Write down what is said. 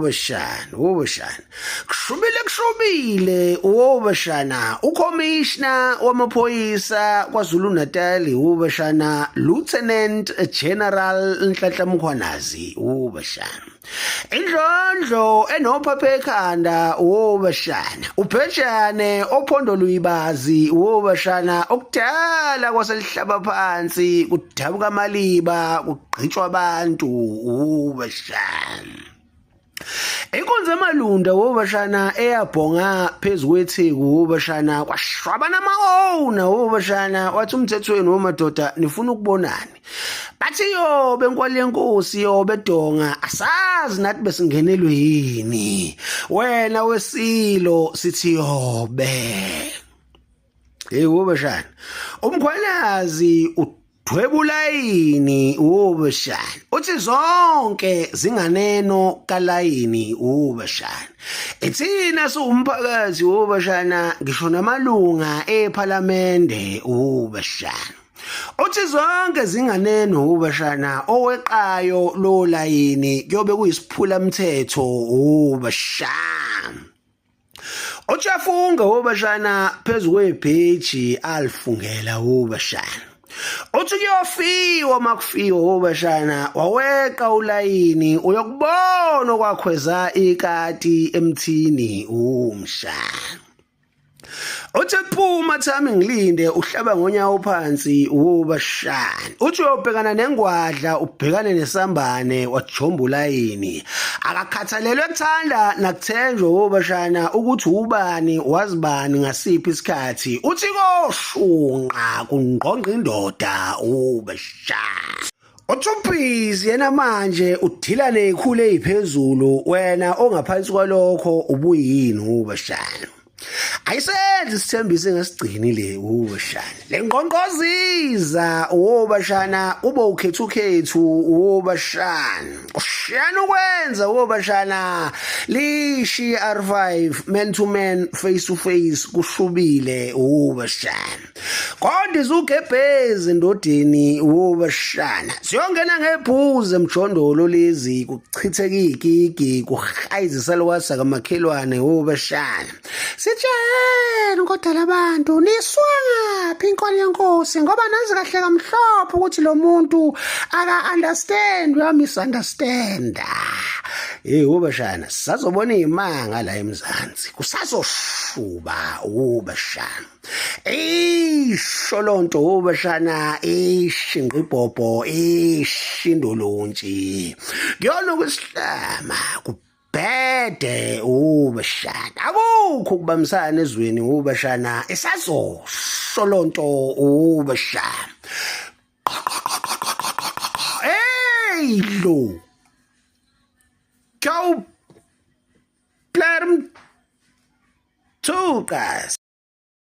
Bashana. Kushubile, bashana. Ukomishna wamaphoyisa KwaZulu Natal, bashana. Lieutenant General Nhlanhla Mkhwanazi, bashana. Indlondlo enophaphe ekhanda, bashana. Upheshane ophondo luyibazi, bashana. Okudala kwaselihlaba phansi, kudabuka amaliba, kugqitshwa abantu, bashana. Inkonzo emalunda bashana eyabhonga phezu kwetheku bashana kwashwabana ama-owner bashana wathi umthethweni womadoda nifuna ukubonani bathi yo benkwali yenkosi yo bedonga asazi nathi besingenelwe yini wena wesilo sithi yobe bashana umkhwanazi Dwebulayini bashana uthi zonke zinganeno kalayini bashana ethina siwumphakathi bashana ngisho namalunga ePhalamende bashana uthi zonke zinganeno bashana oweqayo lo layini kuyobe kuyisiphula umthetho bashana uchafunga bashana phezu kwebheji alifungela bashana uthi kuyofiwa makufiwa bashana waweqa ulayini uyokubona kwakhweza ikati emthini umshana uthi phuma thami ngilinde uhlaba ngonyawo phansi bashana uthi uyobhekana nengwadla ubhekane nesambane wajomba ulayini akakhathalelwe kuthanda nakuthenjwa bashana ukuthi ubani wazibani ngasiphi isikhathi uthi koshunqa kungqongqa indoda bashana uThuphizi yena manje udila nezikhulu eziphezulu wena ongaphansi kwalokho ubuyini bashana ayisenze isithembiso engasigcinile bashana lengqonqoziza bashana ube ukhethu bashana ushiyana ukwenza bashana lishi R5 man to man face to face kushubile bashana kodwa izugebhezi endodeni bashana siyongena ngebhuze emjondolo lezi kuchitheka igigi kuhayizisa lokwasa kamakhelwane bashana sitshela kodwa labantu niswangaphi inkwali yenkosi ngoba nazi kahle kamhlophe ukuthi lo muntu aka-understand uyamisunderstand bashana sisazobona iy'manga la eMzansi kusazoshuba bashana isholonto bashana ishingqibhobho ishindolontshi kuyona kwisihlama bede bashana akukho ukubambisana ezweni bashana isazosholonto bashana lo go play them two guys.